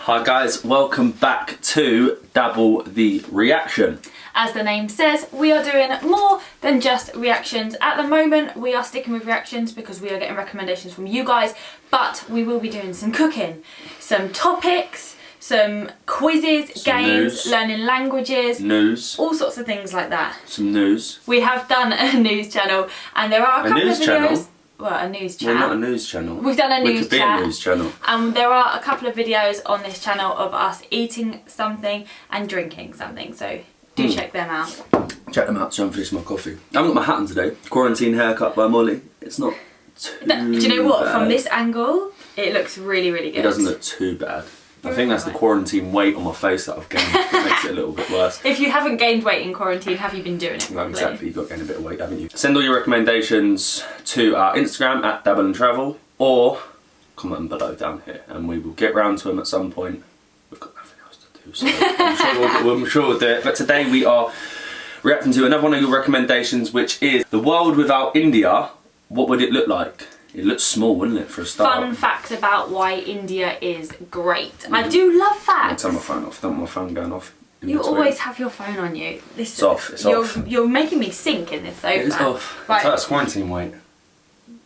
Hi guys, welcome back to Dabble the Reaction. As the name says, we are doing more than just reactions. At the moment, we are sticking with reactions because we are getting recommendations from you guys, but we will be doing some cooking, some topics, some quizzes, games, learning languages, news, all sorts of things like that. Some news. We have done a news channel and there are a couple of videos. Channel? Well, a news channel. We're not a news channel. We've done a news chat. A news channel. And there are a couple of videos on this channel of us eating something and drinking something, so do check them out. Check them out, so I'm finishing my coffee. I haven't got my hat on today. Quarantine haircut by Molly. It's not too Do you know what? bad. From this angle, it looks really, really good. It doesn't look too bad. I think that's the quarantine weight on my face that I've gained that makes it a little bit worse. If you haven't gained weight in quarantine, have you been doing it? No, exactly, you've got to gain a bit of weight, haven't you? Send all your recommendations to our Instagram at Dabble and Travel, or comment them below down here and we will get round to them at some point. We've got nothing else to do, so I'm sure we'll do it. But today we are reacting to another one of your recommendations, which is the world without India. What would it look like? It looks small, wouldn't it, for a start? Fun facts about why India is great. I do love facts. I'll turn my phone off. Don't want my phone going off. You always have your phone on you. It's off. It's off. You're making me sink in this sofa. It is off. Right. That's quarantine weight.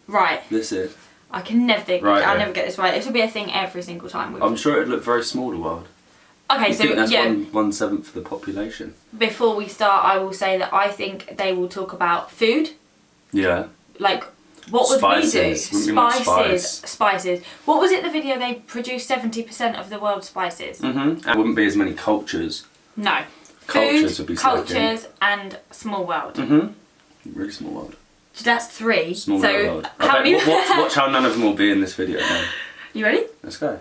Right. This is. I can never think. Right, I'll never get this right. This will be a thing every single time. I'm sure it'd look very small, the world. Okay, so that's yeah. 1/7 of the population. Before we start, I will say that I think they will talk about food. Yeah. Like, what would Spices. we do? Spices. What was it, the video they produced 70% of the world's spices? And there wouldn't be as many cultures. No. Cultures Food, would be cultures, and small world. Really small world. So that's 3. Small so world. how many? Watch how none of them will be in this video now. You ready? Let's go.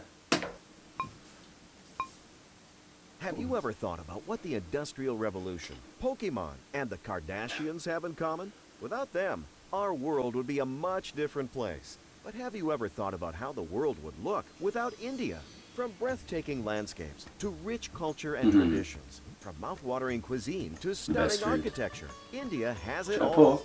Have you ever thought about what the Industrial Revolution, Pokemon, and the Kardashians have in common? Without them, our world would be a much different place. But have you ever thought about how the world would look without India? From breathtaking landscapes to rich culture and traditions, from mouth-watering cuisine to stunning architecture, India has it all.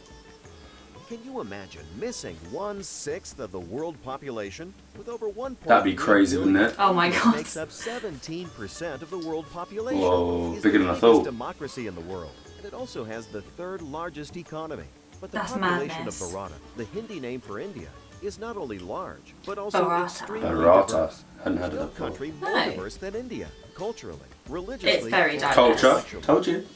Can you imagine missing 1/6 of the world population? With over 1. That'd be crazy, wouldn't it? Oh my god. Makes up 17% of the world population. Whoa, It's bigger the than I biggest thought. democracy in the world, and it also has the 3rd largest economy. But the That's population madness. of Bharata, the Hindi name for India, is not only large, but also Bharata. extremely Bharata. diverse. Hadn't heard of No that before. country more No. diverse than India, culturally, religiously, It's very and diverse. Culture. intellectually. Told you.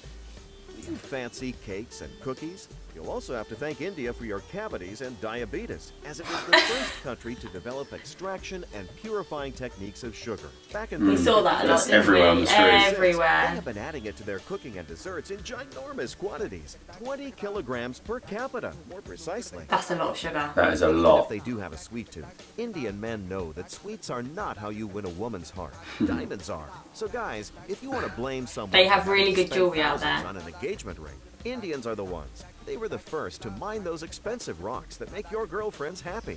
Do you fancy cakes and cookies? You'll also have to thank India for your cavities and diabetes, as it was the first country to develop extraction and purifying techniques of sugar. Back in We saw that a lot, That's didn't everywhere we? on the streets. They Everywhere. have been adding it to their cooking and desserts in ginormous quantities, 20 kilograms per capita, more precisely. That's a lot of sugar. That is a Even lot. if they do have a sweet tooth, Indian men know that sweets are not how you win a woman's heart. Diamonds are. So guys, if you want to blame someone, They have for really having good spent jewelry out thousands there. on an engagement ring, Indians are the ones. They were the first to mine those expensive rocks that make your girlfriends happy.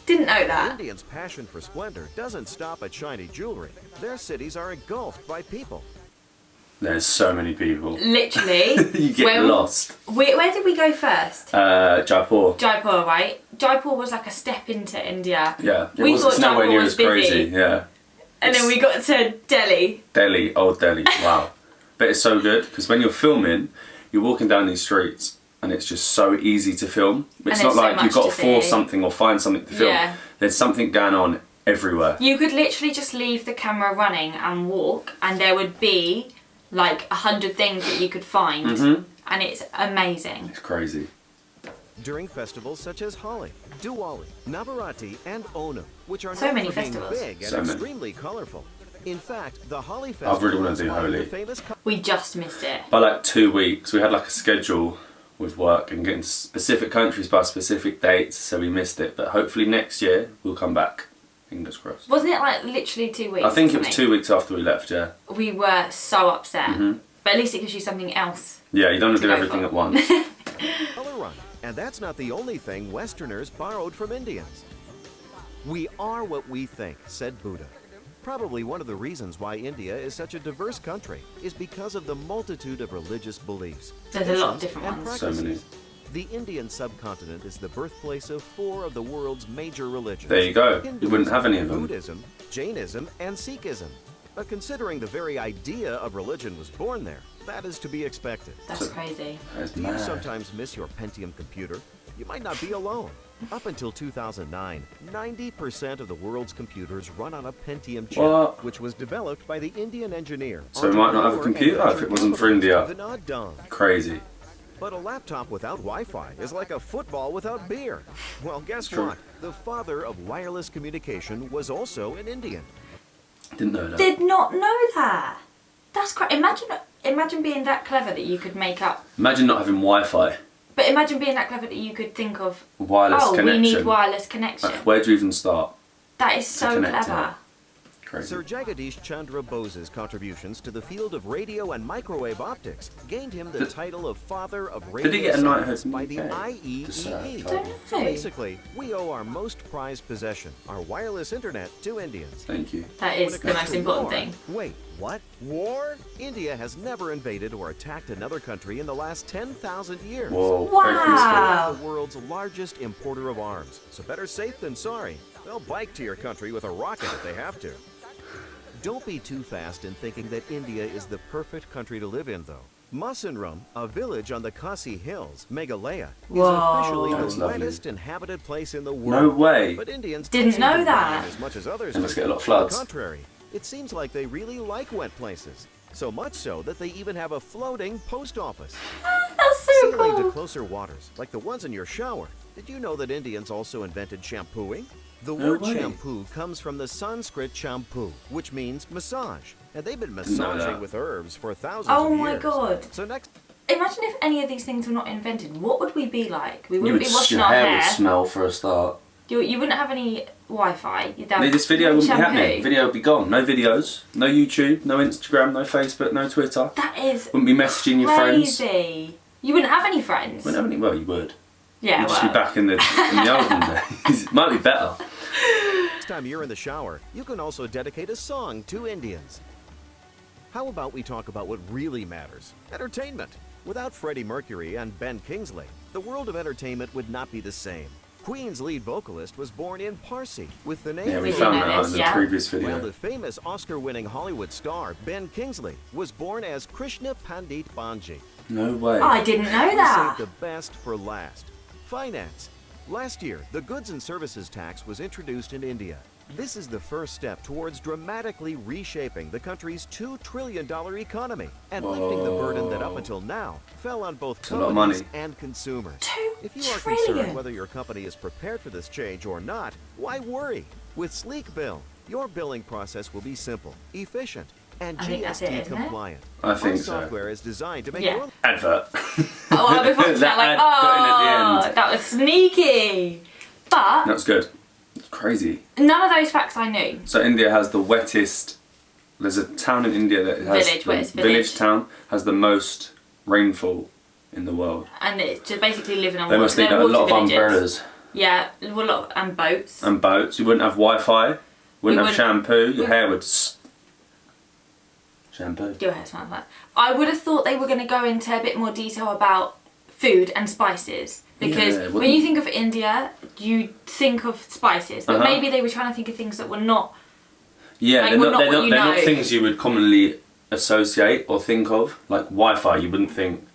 Didn't know that. Indians' passion for splendor doesn't stop at shiny jewelry. Their cities are engulfed by people. There's so many people. Literally. You get lost. Where did we go first? Jaipur. Jaipur, right? Jaipur was like a step into India. Yeah. We thought It's nowhere Jaipur near was as crazy. busy. Yeah. And then we got to Delhi. Delhi, old Delhi, wow. But it's so good because when you're filming, you're walking down these streets and it's just so easy to film. It's not there's so like you've much got to to force see. something or find something to film. Yeah. There's something going on everywhere. You could literally just leave the camera running and walk and there would be like 100 things that you could find. And it's amazing. It's crazy. During festivals such as Holi, Diwali, Navaratri, and Onam, which are So known many for being festivals. big and So many. extremely colorful. In fact, the Holi I festival really want is to do one of the Holi. famous We just missed it. By like 2 weeks, we had like a schedule with work and getting to specific countries by specific dates, so we missed it. But hopefully next year we'll come back. Fingers crossed. Wasn't it like literally 2 weeks? I think it was something? 2 weeks after we left, yeah. We were so upset. But at least it gives you something else. Yeah, you don't have to do go everything for. at once. color run. And that's not the only thing Westerners borrowed from Indians. We are what we think, said Buddha. Probably one of the reasons why India is such a diverse country is because of the multitude of religious beliefs. There's a lot of different and ones. So many. practices. The Indian subcontinent is the birthplace of 4 of the world's major religions. There you go. Hinduism, You wouldn't have any of them. Buddhism, Jainism, and Sikhism. But considering the very idea of religion was born there, that is to be expected. That's crazy. That's Do you mad. sometimes miss your Pentium computer? You might not be alone. Up until 2009, 90% of the world's computers run on a Pentium chip, What? which was developed by the Indian engineer. So we might not have a computer if it wasn't for India. Vinod Dang. Crazy. But a laptop without Wi-Fi is like a football without beer. Well, guess True. what? The father of wireless communication was also an Indian. Didn't know that. Did not know that. That's crazy. Imagine being that clever that you could make up. Imagine not having Wi-Fi. But imagine being that clever that you could think of, Wireless oh, connection. we need wireless connection. Like, where do you even start? That is so connect clever. Crazy. Sir Jagadish Chandra Bose's contributions to the field of radio and microwave optics gained him the title of Father of Radio Did he get a knighthood Science from by the the UK? Just, IEEE. Don't So know. basically, we owe our most prized possession, our wireless internet, to Indians. Thank you. That When is it the comes most to important war- thing. Wait, what? War? India has never invaded or attacked another country in the last 10,000 years. Whoa. Wow. Very peaceful. Wow. The world's largest importer of arms. So better safe than sorry. They'll bike to your country with a rocket if they have to. Don't be too fast in thinking that India is the perfect country to live in, though. Masanram, a village on the Khasi Hills, Meghalaya, is Whoa. officially That's the lovely. wettest inhabited place in the No world. way. But Indians Didn't don't know seem to that. mind as much as others They must do. get a lot of On the floods. contrary, it seems like they really like wet places. So much so that they even have a floating post office. That's so Sailing to cool. closer waters, like the ones in your shower. Did you know that Indians also invented shampooing? The No word way. shampoo comes from the Sanskrit shampoo, which means massage. And they've been know massaging that. with herbs for thousands Oh of my years. God. So next Imagine if any of these things were not invented. What would we be like? We You wouldn't would, be washing your our hair hair. would smell for a start. You wouldn't have any Wi-Fi. You'd have This video no wouldn't be shampoo. happening. Video would be gone. No videos, no YouTube, no Instagram, no Facebook, no Twitter. That is Wouldn't be messaging your friends. crazy. You wouldn't have any friends. Wouldn't have any. Well, you would. Yeah, You'd just be well. back in the olden days. Might be better. time you're in the shower, you can also dedicate a song to Indians. How about we talk about what really matters? Entertainment. Without Freddie Mercury and Ben Kingsley, the world of entertainment would not be the same. Queen's lead vocalist was born in Parsi with the name Yeah, we didn't found know that out this, in the yeah. previous While video. the famous Oscar-winning Hollywood star Ben Kingsley was born as Krishna Pandit Banji. No way. I didn't know We that. saved the best for last. Finance. Last year, the goods and services tax was introduced in India. This is the first step towards dramatically reshaping the country's $2 trillion economy and lifting the burden that up until now fell on both a lot of companies money. and consumers. 2 If you are trillion. concerned whether your company is prepared for this change or not, why worry? With Sleek Bill, your billing process will be simple, efficient, and I think that's it, GST isn't it? compliant. I think Our so. software is designed to make Yeah. your Advert. Oh, I was watching that like, ad got in at the oh, end. that was sneaky. But That's good. It's crazy. none of those facts I knew. So India has the wettest. There's a town in India that has Village, the wettest village village. town has the most rainfall in the world. And it's just basically living on They water. must need They're a water lot of villages. umbrellas Yeah, a lot and boats. and boats. You wouldn't have Wi-Fi. Wouldn't have shampoo. Your we- hair would. Shampoo. Your hair smells like. I would have thought they were going to go into a bit more detail about food and spices because Yeah, when wouldn't- you think of India, you think of spices, but Uh-huh. maybe they were trying to think of things that were not. Yeah, Like, they're well, not. not They're what not. you They're not know. things you would commonly associate or think of. Like Wi-Fi, you wouldn't think.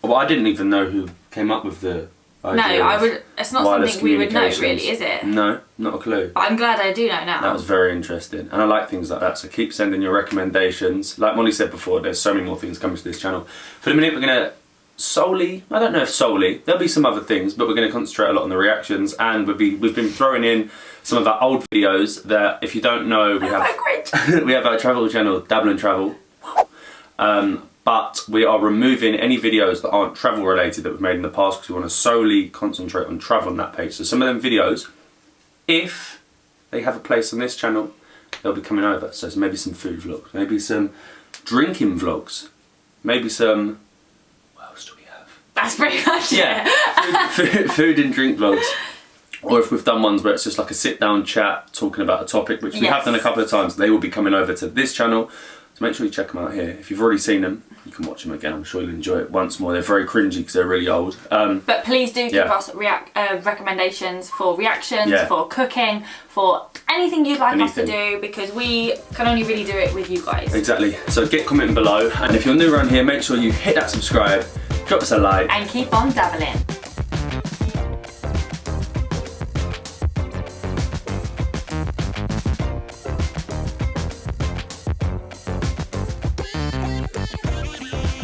Well, I didn't even know who came up with the. No, idea I of would. It's not wireless something we would know, communications. really, is it? No, not a clue. But I'm glad I do know now. That was very interesting, and I like things like that. So keep sending your recommendations. Like Molly said before, there's so many more things coming to this channel. For the minute, we're gonna solely. I don't know if solely. There'll be some other things, but we're gonna concentrate a lot on the reactions, and we've been throwing in some of our old videos that, if you don't know, we have we have our travel channel, Dabble and Travel. But we are removing any videos that aren't travel related that we've made in the past because we want to solely concentrate on travel on that page. So some of them videos, if they have a place on this channel, they'll be coming over. So maybe some food vlogs, maybe some drinking vlogs, maybe some. What else do we have? That's pretty much Yeah, it. food and drink vlogs. Or if we've done ones where it's just like a sit-down chat talking about a topic, which we have Yes. done a couple of times, they will be coming over to this channel. So make sure you check them out here. If you've already seen them, you can watch them again. I'm sure you'll enjoy it once more. They're very cringy because they're really old. But please do give us recommendations for reactions, for cooking, for anything you'd like us to do, because we can only really do it with you guys. Exactly. So get commenting below, and if you're new around here, make sure you hit that subscribe, drop us a like, and keep on dabbling.